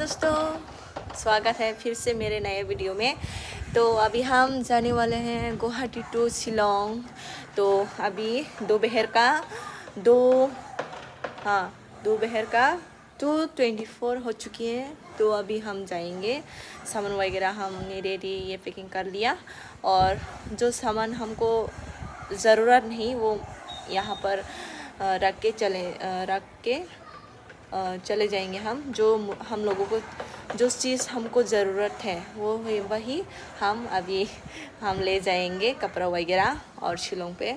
दोस्तों, स्वागत है फिर से मेरे नए वीडियो में। तो अभी हम जाने वाले हैं गुवाहाटी टू शिलोंग। तो अभी दोपहर का 2:24 हो चुकी है। तो अभी हम जाएंगे। सामान वगैरह हमने रेडी ये पैकिंग कर लिया, और जो सामान हमको ज़रूरत नहीं वो यहाँ पर रख के चले जाएंगे हम। जो हम लोगों को जो चीज़ हमको ज़रूरत है वही हम ले जाएंगे, कपड़ा वगैरह। और शिलोंग पे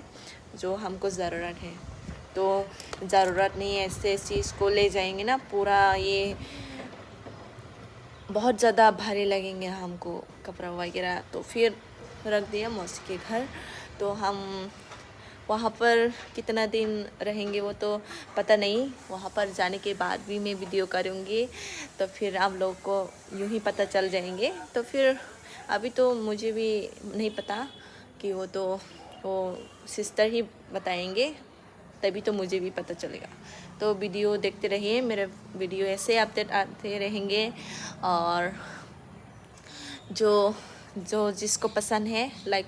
जो हमको ज़रूरत है, तो ज़रूरत नहीं ऐसे चीज़ को ले जाएंगे ना, पूरा ये बहुत ज़्यादा भारी लगेंगे हमको कपड़ा वगैरह। तो फिर रख दिया मौसी के घर। तो हम वहाँ पर कितना दिन रहेंगे वो तो पता नहीं, वहाँ पर जाने के बाद भी मैं वीडियो करूँगी, तो फिर आप लोग को यूँ ही पता चल जाएंगे। तो फिर अभी तो मुझे भी नहीं पता कि वो सिस्टर ही बताएंगे, तभी तो मुझे भी पता चलेगा। तो वीडियो देखते रहिए, मेरे वीडियो ऐसे अपडेट आते रहेंगे। और जो जिसको पसंद है लाइक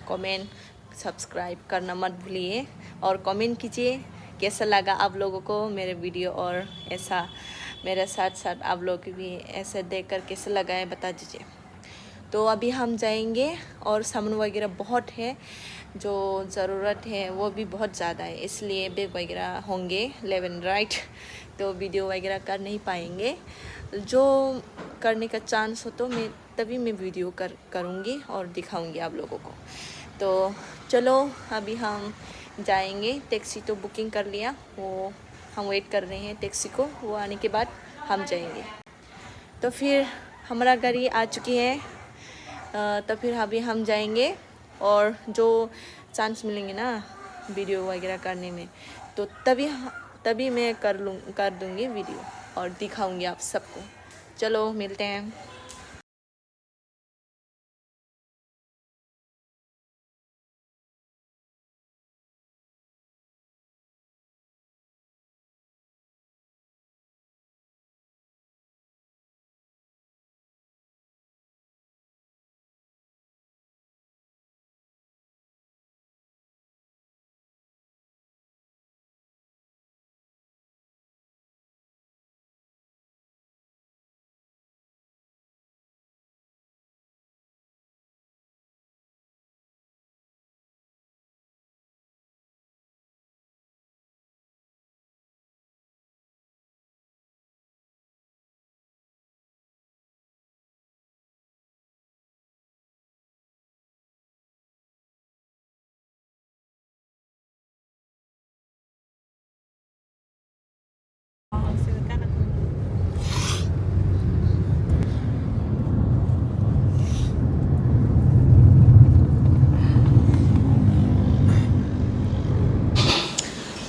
कमेंट सब्सक्राइब करना मत भूलिए, और कमेंट कीजिए कैसा लगा आप लोगों को मेरे वीडियो, और ऐसा मेरे साथ साथ आप लोग भी ऐसे देखकर कैसा लगा है बता दीजिए। तो अभी हम जाएंगे, और सामान वगैरह बहुत है, जो ज़रूरत है वो भी बहुत ज़्यादा है, इसलिए बैग वगैरह होंगे 11 राइट। तो वीडियो वगैरह कर नहीं पाएंगे, जो करने का चांस हो तो तभी मैं वीडियो करूँगी और दिखाऊँगी आप लोगों को। तो चलो अभी हम जाएंगे। टैक्सी तो बुकिंग कर लिया, वो हम वेट कर रहे हैं टैक्सी को, वो आने के बाद हम जाएंगे। तो फिर हमारा गाड़ी आ चुकी है। तो फिर अभी हम जाएंगे, और जो चांस मिलेंगे ना वीडियो वगैरह करने में, तो तभी मैं कर दूँगी वीडियो और दिखाऊँगी आप सबको। चलो मिलते हैं।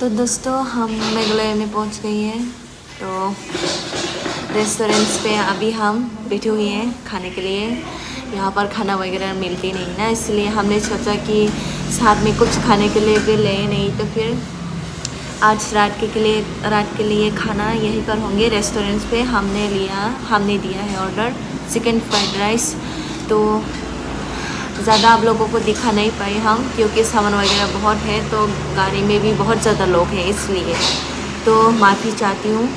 तो दोस्तों हम मेघालय में पहुंच गए हैं। तो रेस्टोरेंट्स पे अभी हम बैठे हुए हैं खाने के लिए। यहाँ पर खाना वगैरह मिलती नहीं ना, इसलिए हमने सोचा कि साथ में कुछ खाने के लिए भी ले, नहीं तो फिर आज रात के लिए खाना यहीं पर होंगे रेस्टोरेंट्स पे। हमने दिया है ऑर्डर चिकन फ्राइड राइस। तो ज़्यादा आप लोगों को दिखा नहीं पाए हम, क्योंकि सामान वगैरह बहुत है, तो गाड़ी में भी बहुत ज़्यादा लोग हैं, इसलिए तो माफ़ी चाहती हूँ।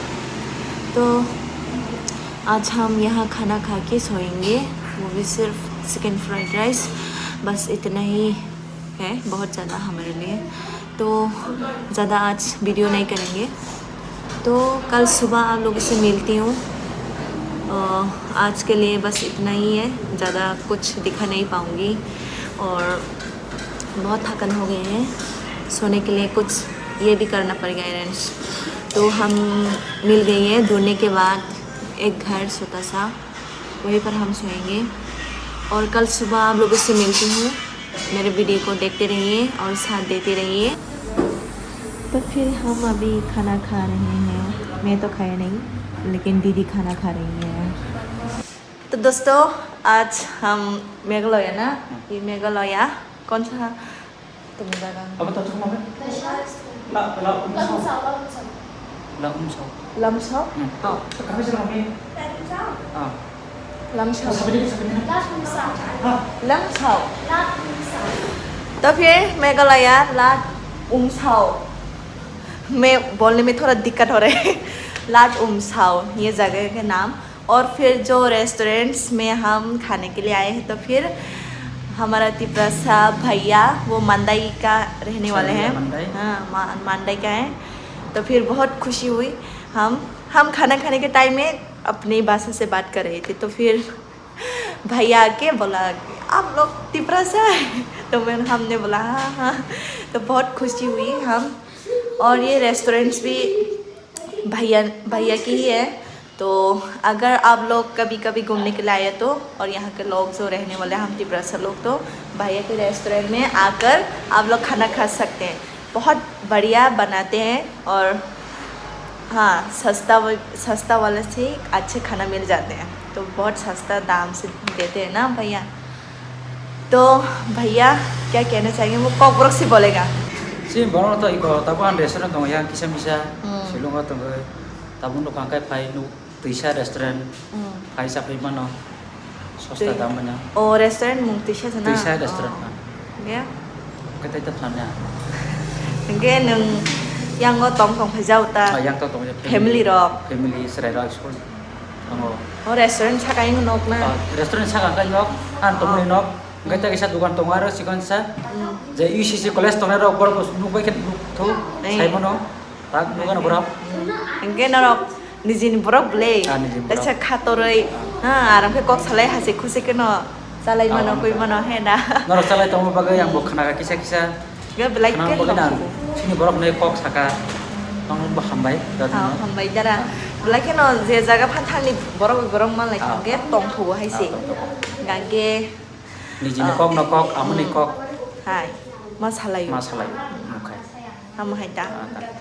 तो आज हम यहाँ खाना खा के सोएंगे, वो भी सिर्फ चिकन फ्राइड राइस, बस इतना ही है, बहुत ज़्यादा हमारे लिए। तो ज़्यादा आज वीडियो नहीं करेंगे, तो कल सुबह आप लोगों से मिलती हूँ। आज के लिए बस इतना ही है, ज़्यादा कुछ दिखा नहीं पाऊँगी, और बहुत थकान हो गए हैं। सोने के लिए कुछ ये भी करना पड़ेगा अरेंज। तो हम मिल गई हैं ढूंढने के बाद एक घर छोटा सा, वहीं पर हम सोएंगे। और कल सुबह आप लोगों से मिलती हूँ। मेरे वीडियो को देखते रहिए और साथ देते रहिए। तो फिर हम अभी खाना खा रहे हैं। मैं तो खाया नहीं, लेकिन दीदी खाना खा रही है। तो दोस्तों आज हम मेघालय ना, ये मेघालय कौन सा तुम जगह? Apa tahu cuma apa? Lam Umsau. लमसो। Kami sudah kami लमसाओ तो फिर मैं गला यार लाट उमसाओ मैं बोलने में थोड़ा दिक्कत हो रहा है लाट उमसाओ ये जगह के नाम। और फिर जो रेस्टोरेंट्स में हम खाने के लिए आए हैं तो फिर हमारा तिप्रसा भैया वो मंदाई का रहने वाले हैं। हाँ मंदाई का है। तो फिर बहुत खुशी हुई। हम खाना खाने के टाइम में अपनी भाषा से बात कर रहे थे तो फिर भैया आके बोला आप लोग तिप्रसा है तो हमने बोला हाँ। तो बहुत खुशी हुई हम। और ये रेस्टोरेंट्स भी भैया की ही है। तो अगर आप लोग कभी कभी घूमने के लिए आए तो और यहाँ के लोग जो रहने वाले हम तिप्रसा लोग तो भैया के रेस्टोरेंट में आकर आप लोग खाना खा सकते हैं। बहुत बढ़िया बनाते हैं और हाँ सस्ता वाले से अच्छे खाना मिल जाते हैं। तो बहुत सस्ता दाम से देते हैं ना भैया। तो भैया क्या कहना चाहेंगे वो कॉकरोच से बोलेगा। Si baru tu ikut tabuan restoran tu yang kisah bisa silung tu tabung tu kangkai pai nu tisha restoran pai sampai mana sosta damanya. Oh restoran Tisha sana. Tisha restoran. Ya. Kita itu plannya. Mungkin yang ngotong phải giàu ta. Yang tu Family rock. Family serai rock school. Oh restoran sakai ngonok na. Restoran sakai nok, antum ni nok. Kita kisah dukan tongaro si konsa. Jadi UCC college tongaro berapa nubai ket tu saya mana tak nukan berapa. Mungkin orang nizin berapa boleh. Tapi katorai. Orang ke kok salai hasil khusyuk kena salai mana kui mana henda. Norok salai tamu bagai yang bukan nak kisah. Gak belai Kenapa bukan? Sini berapa nih kok saka. Tong bah hambai. Hambai jara. Belai kena jaga pantai ni berapa mana lagi. Gak tong tu hai sih. Gak Ni jenis kok nak kok, amun ni kok. Hai, masalahnya. Okay. Kamu hai dah.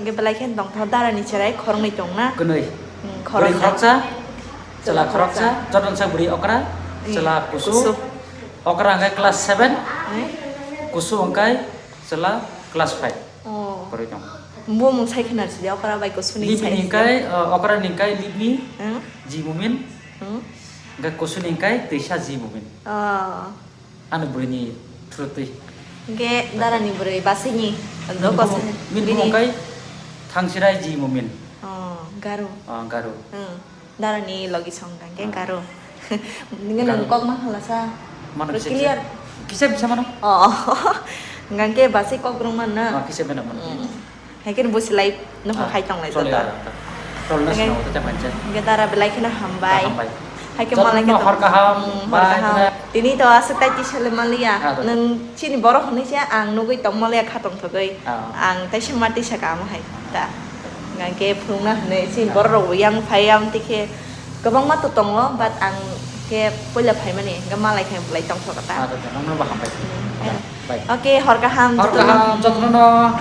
Gak belai kan tong tu darah ni cerai korang ni tong na. Kenai. Beri koroksa, celah koroksa, jangan saya beri okra, celah kusu. Okra angkai kelas 7, kusu angkai celah kelas 5. Oh. Beri tong. Mua mung sai kena sih, okra baik kusu ni sai. Ningkai, okra ningkai libni, jimumin. Gak kusu ningkai tisha jimumin. Anu beri truti. Gak darah ni beri basi ni. Ando kusu. Min ningkai thangsirai jimumin. Garu. Garu. Darah ni lagi songkang ke garu. Dengan kok mah halasa. Mana bisa? Clear. Kisah bisa mana? Oh. Ngan ke basi kok rumah na. Kisah mana mana? Hakin bus live no hai tong lai Soalnya. tata. Soalnya snow tu macam macam. Gak darah belai kena hambai. Hakin malah kita. Harkaham. Tini tu asal tadi cile malia. Neng sini borok ni sih ang nugui tong malia katong tugai. Ang tadi mati sakam hai ta. Ngan ke phuna ni sini borok yang payam tike. Kebang matu tong lo, but ang ke pula pay mana? Gak malah kayak belai tong tu kata. Nong baham baik. Okay, harkaham. Harkaham jatuh no.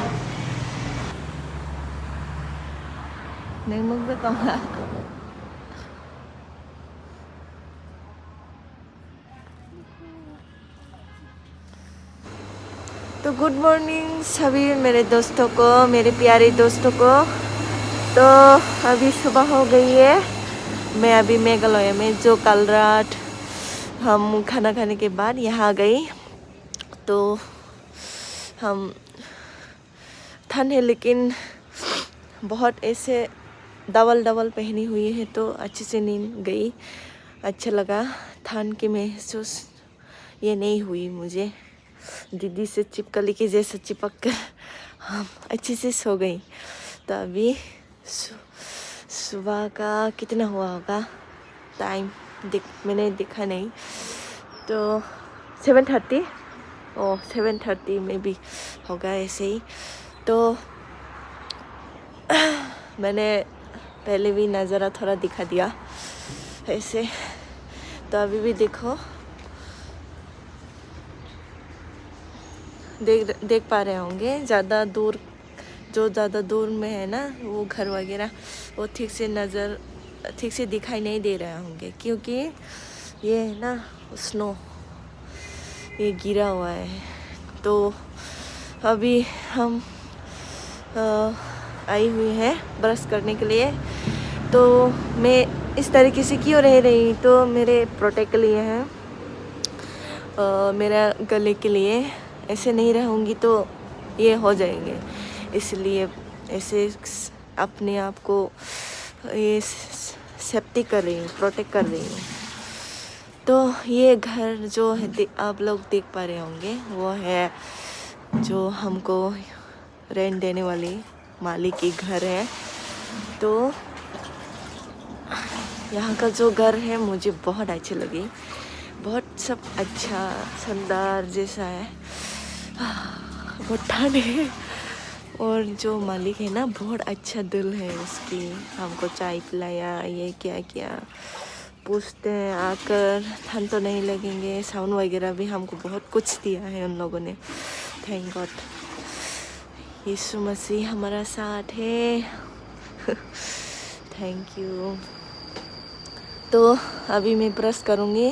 Neng mungkin tong lah. तो good morning सभी मेरे दोस्तों को, मेरे प्यारे दोस्तों को। तो अभी सुबह हो गई है। मैं अभी मेघालय में जो कल रात हम खाना खाने के बाद यहाँ गई। तो हम ठंड है लेकिन बहुत ऐसे डबल पहनी हुई है तो अच्छे से नींद गई। अच्छा लगा। ठंड की महसूस ये नहीं हुई मुझे। दीदी से चिपकली के जैसे चिपक कर हम अच्छे से सो गई। तो अभी सुबह का कितना हुआ होगा टाइम मैंने देखा नहीं। तो 7:30 7:30 में भी होगा ऐसे ही। तो मैंने पहले भी नज़ारा थोड़ा दिखा दिया ऐसे। तो अभी भी देखो, देख पा रहे होंगे ज़्यादा दूर में है ना वो घर वगैरह, वो ठीक से दिखाई नहीं दे रहे होंगे क्योंकि ये है ना स्नो ये गिरा हुआ है। तो अभी हम आई हुई है ब्रश करने के लिए। तो मैं इस तरीके से क्यों रह रही, तो मेरे प्रोटेक्ट के लिए है, मेरा गले के लिए। ऐसे नहीं रहूँगी तो ये हो जाएंगे, इसलिए ऐसे अपने आप को ये सेफ्टी कर रही हूँ, प्रोटेक्ट कर रही हूँ। तो ये घर जो है आप लोग देख पा रहे होंगे, वो है जो हमको रेंट देने वाली मालिक की घर है। तो यहाँ का जो घर है मुझे बहुत अच्छी लगी, बहुत सब अच्छा शानदार जैसा है। बहुत ठंड है और जो मालिक है ना बहुत अच्छा दिल है उसकी, हमको चाय पिलाया, ये क्या क्या पूछते हैं आकर, ठंड तो नहीं लगेंगे, साउंड वगैरह भी हमको बहुत कुछ दिया है उन लोगों ने। थैंक गॉड, यीशु मसीह हमारा साथ है। Thank you. तो अभी मैं ब्रश करूँगी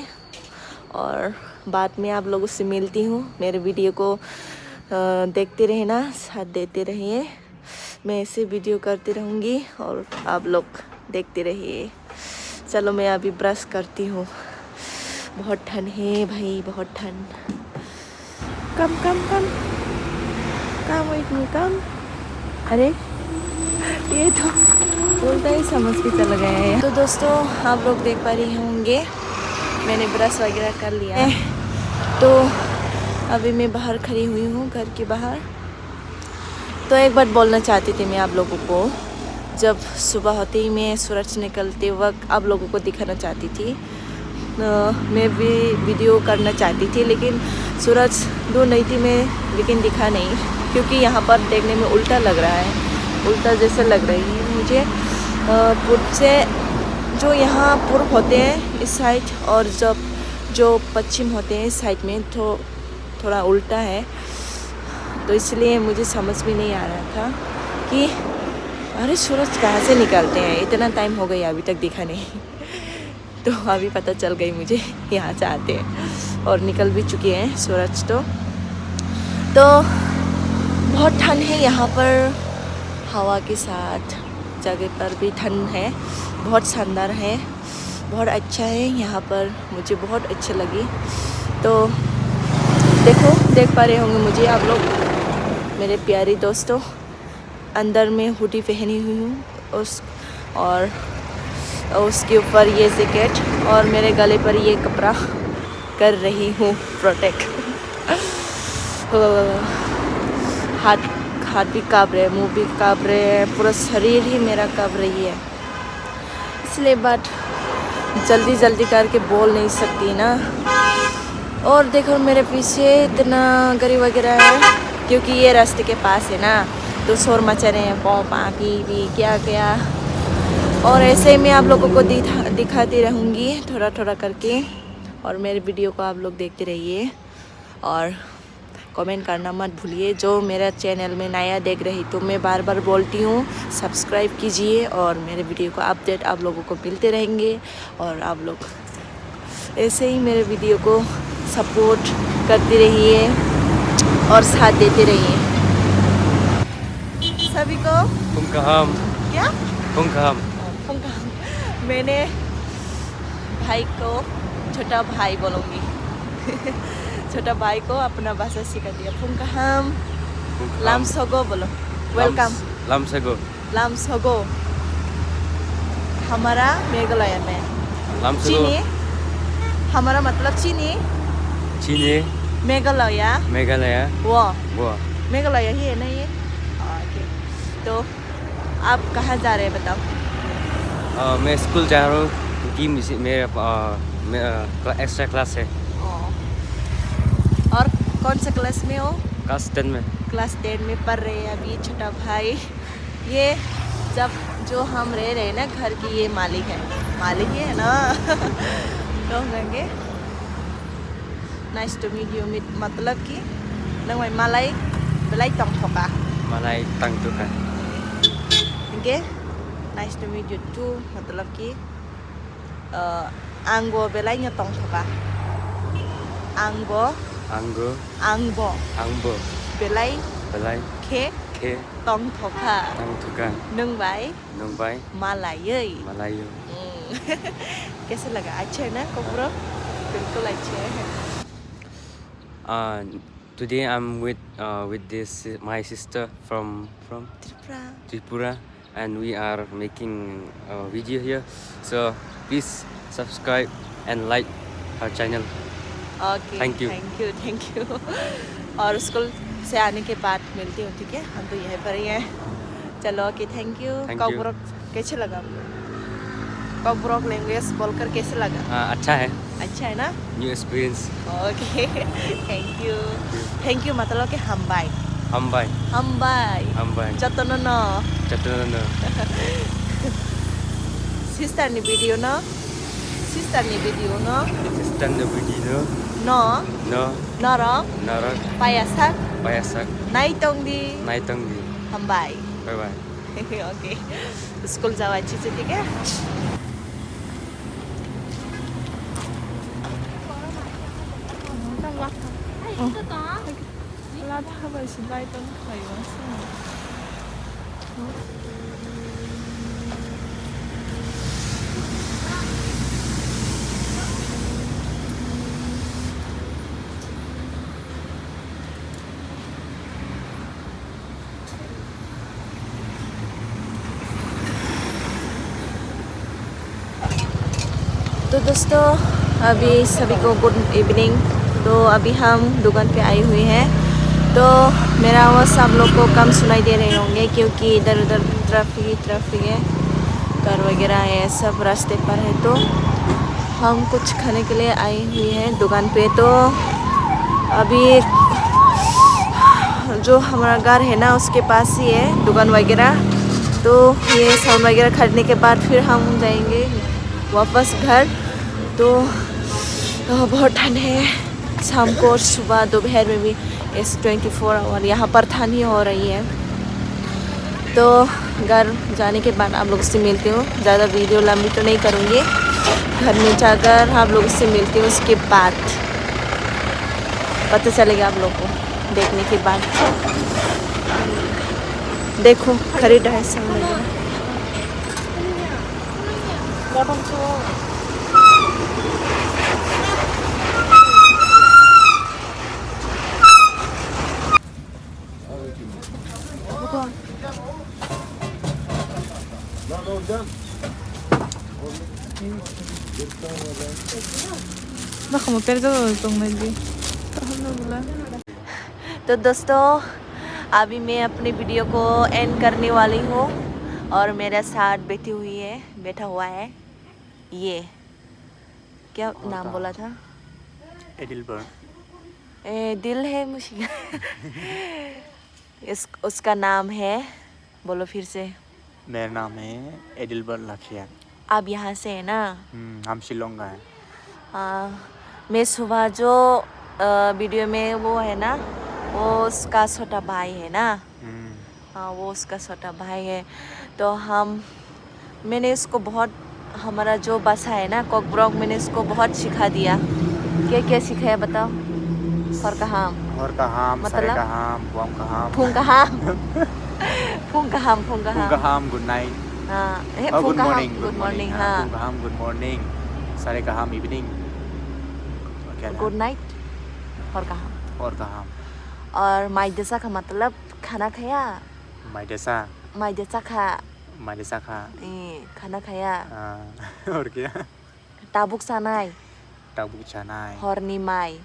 और बाद में आप लोगों से मिलती हूँ। मेरे वीडियो को देखते रहना, साथ देते रहिए। मैं ऐसे वीडियो करती रहूँगी और आप लोग देखते रहिए। चलो मैं अभी ब्रश करती हूँ, बहुत ठंड है भाई, बहुत ठंड। कम कम कम कम इतनी कम। अरे ये तो बोलता ही समझ के चला गया है। तो दोस्तों आप लोग देख पा रहे होंगे मैंने ब्रश वगैरह कर लिया है। तो अभी मैं बाहर खड़ी हुई हूँ, घर के बाहर। तो एक बात बोलना चाहती थी मैं आप लोगों को, जब सुबह होते ही मैं सूरज निकलते वक्त आप लोगों को दिखाना चाहती थी। मैं भी वीडियो करना चाहती थी लेकिन सूरज ढूंढ नहीं थी मैं, लेकिन दिखा नहीं, क्योंकि यहाँ पर देखने में उल्टा लग रहा है, उल्टा जैसे लग रही है मुझे। पूर्व से जो यहाँ पूर्व होते हैं इस साइड और जब जो पश्चिम होते हैं इस साइड में तो थोड़ा उल्टा है। तो इसलिए मुझे समझ में नहीं आ रहा था कि अरे सूरज कहाँ से निकलते हैं, इतना टाइम हो गया अभी तक दिखा नहीं। तो अभी पता चल गई मुझे यहाँ से आते हैं और निकल भी चुके हैं सूरज। तो बहुत ठंड है यहाँ पर, हवा के साथ जगह पर भी ठंड है, बहुत शानदार है, बहुत अच्छा है यहाँ पर, मुझे बहुत अच्छी लगी। तो देख पा रहे होंगे मुझे आप लोग, मेरे प्यारे दोस्तों। अंदर में हुडी पहनी हुई हूँ और उसके ऊपर ये जैकेट और मेरे गले पर ये कपड़ा कर रही हूँ प्रोटेक्ट। हाथ भी काँप रहे, मुँह भी काँप रहे, पूरा शरीर ही मेरा काँप रही है, इसलिए बात जल्दी करके बोल नहीं सकती ना। और देखो मेरे पीछे इतना गाड़ी वगैरह है, क्योंकि ये रास्ते के पास है ना, तो शोर मचा रहे हैं, पॉपा पी क्या क्या। और ऐसे ही मैं आप लोगों को दिखाती रहूँगी थोड़ा करके, और मेरे वीडियो को आप लोग देखते रहिए और कमेंट करना मत भूलिए। जो मेरा चैनल में नया देख रही तो मैं बार बोलती हूँ सब्सक्राइब कीजिए, और मेरे वीडियो को अपडेट आप लोगों को मिलते रहेंगे, और आप लोग ऐसे ही मेरे वीडियो को सपोर्ट करते रहिए और साथ देते रहिए। सभी को Pungkaham, क्या pungkaham. मैंने भाई को छोटा भाई बोलूँगी। छोटा भाई को अपना भाषा सिखा दिया। पुंकाहाम, लाम सोगो बोलो, वेलकम। लाम सोगो हमारा मेघालय में चीनी, हमारा मतलब चीनी, मेघालय वो मेघालय ही है ना ये। ओके, तो आप कहाँ जा रहे हैं बताओ। मैं स्कूल जा रहा हूँ क्योंकि मेरा एक्स्ट्रा क्लास है। और कौन सा क्लास में हो। क्लास 10 में। क्लास 10 में पढ़ रहे हैं अभी छोटा भाई। ये जब जो हम रह रहे हैं ना घर की, ये मालिक है ना। तो कहेंगे नाइस टू मीट यू, मतलब कि नंग मालाई बेलाई तंग थोका, Malay tangtukan. Okay. Nice to meet you too मतलब कि आंगो बेलाई nya tong thoka, angbo बेलाई के tong thoka Tangtukan. nung bai Numbay. मालायै। Malayo. कैसे लगा? अच्छा है ना कोकब्रॉक? बिल्कुल अच्छे है. Today I'm with this my sister from Tripura. Tripura, and we are making a video here. So please subscribe and like our channel. Okay, Thank you. Thank you. और school से आने के बाद मिलती हूँ, ठीक है? हम तो यहीं पर ही हैं. चलो okay, thank you. Thank you. कोकब्रॉक कैसे लगा आपको? कोकब्रॉक लैंग्वेज बोलकर कैसे लगा? अच्छा है. अच्छा है ना? New experience. Okay. Thank you मतलब कि हमबाई. Hambai. जतननो. Jatunono. 시스터니 비디오너. 시스터니 비디오너. Stand the video. 너. No. 너랑 Narak. 빠야삭. Payasak. 나이똥디. Naitongdi. हमबाई. Bye bye. Okay. School जाओ अच्छे से, ठीक है? तो दोस्तों अभी सभी को गुड इवनिंग. तो अभी हम दुकान पे आए हुए हैं. तो मेरा आवाज़ आप लोग को कम सुनाई दे रहे होंगे क्योंकि इधर उधर ट्रैफिक है, कार वगैरह है, सब रास्ते पर है. तो हम कुछ खाने के लिए आए हुए हैं दुकान पे. तो अभी जो हमारा घर है ना उसके पास ही है दुकान वगैरह. तो ये सामान वगैरह खरीदने के बाद फिर हम जाएंगे वापस घर. तो बहुत ठंड है. शाम को और सुबह दोपहर में भी इस 24 आवर यहाँ पर ठंड ही हो रही है. तो घर जाने के बाद आप लोगों से मिलती हूँ. ज़्यादा वीडियो लंबी तो नहीं करूँगी. घर में जाकर आप लोगों से मिलती हूँ. उसके बाद पता चलेगा आप लोग को देखने के बाद. देखो खरीदा है सब वगैरह. तो दोस्तों अभी मैं अपने वीडियो को एंड करने वाली हूँ और मेरे साथ बैठा हुआ है ये क्या नाम बोला था? Edilburn. दिल है मुझे. उसका नाम है, बोलो फिर से. मेरा नाम है एडिलबर लाखिया. आप यहाँ से है ना? हम शिलोंग का है. मैं सुबह जो वीडियो में वो है ना वो उसका छोटा भाई है ना. हाँ वो उसका छोटा भाई है. तो मैंने उसको बहुत हमारा जो भाषा है ना कोकब्रॉक मैंने उसको बहुत सिखा दिया. क्या क्या सिखाया बताओ? और कहाँ मतलब फुंकहाम गुड नाइट. हाँ गुड मॉर्निंग. हाँ गुड मॉर्निंग. सारे कहाम इवनिंग. गुड नाइट और कहाँ. और माइदेसा का मतलब खाना खाया. माइदेसा खा खाना खाया. और क्या? टाबुक सानाय. हरनी माई.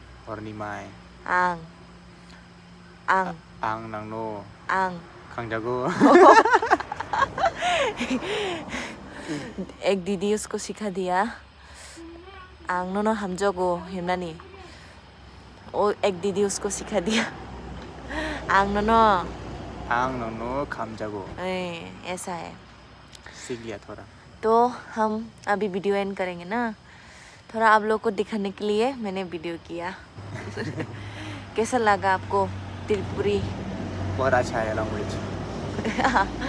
आंग नंगनो. आंग खांजागो. एक दीदी उसको सिखा दिया आंग नो हमजोगो हिमनानी. वो एक दीदी उसको सिखा दिया आंग नो खामजागो. ऐसा है. सीख लिया थोड़ा. तो हम अभी वीडियो एंड करेंगे ना. थोड़ा आप लोग को दिखाने के लिए मैंने वीडियो किया. कैसा लगा आपको त्रिपुरी? बहुत अच्छा है लैंग्वेज.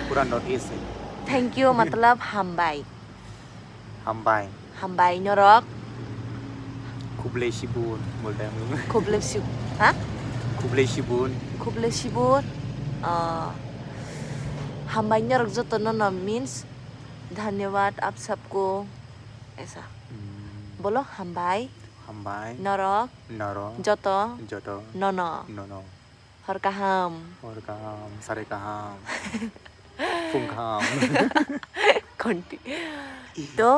पूरा नॉर्थ ईस्ट है. थैंक यू मतलब हमबाई नोरक कुबले शिबून बोलते हैं हम लोग. कुबले शिबून. हमबाई नोरक जो तो नो मीन्स धन्यवाद आप सबको ऐसा बोलो hambai Hambai, norok Noro, joto Joto, nono Nono, horkaham Orkaham, Sarekaham, Fungkaham. कंटी तो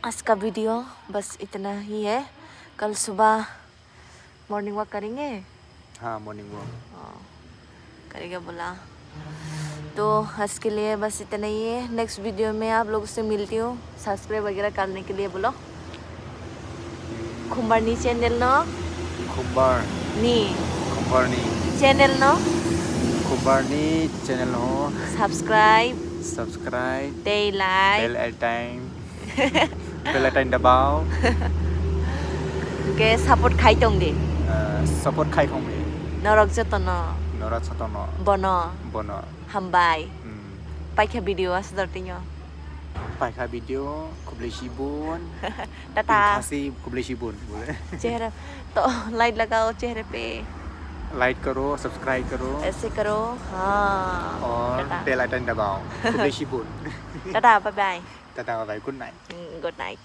आज का वीडियो बस इतना ही है। कल सुबह मॉर्निंग वॉक करेंगे। हाँ मॉर्निंग वॉक करेगा बोला। तो आज के लिए बस इतना ही है। नेक्स्ट वीडियो में आप लोगों से मिलती हूँ। सब्सक्राइब वगैरह करने के लिए बोलो। खुम्बानी चैनल नो Kumbar नी Kumbarni चैनल नो Kumbarni channel ho subscribe subscribe दे लाइक bell icon dabao के सपोर्ट खाई तोंगे support khai không đi नरक जतो न Nora Sotono बनो Bono हमबाई पाइखा वीडियो असदरतिnya Pakai video Kublai Shibun टाटा Kasih Kublai Shibun boleh चेहरा तो लाइट लगाओ चेहरे पे like करो subscribe करो ऐसे करो हाँ और tata bell icon dabao Kublai Shibun tata bye bye Tata bye bye good night good night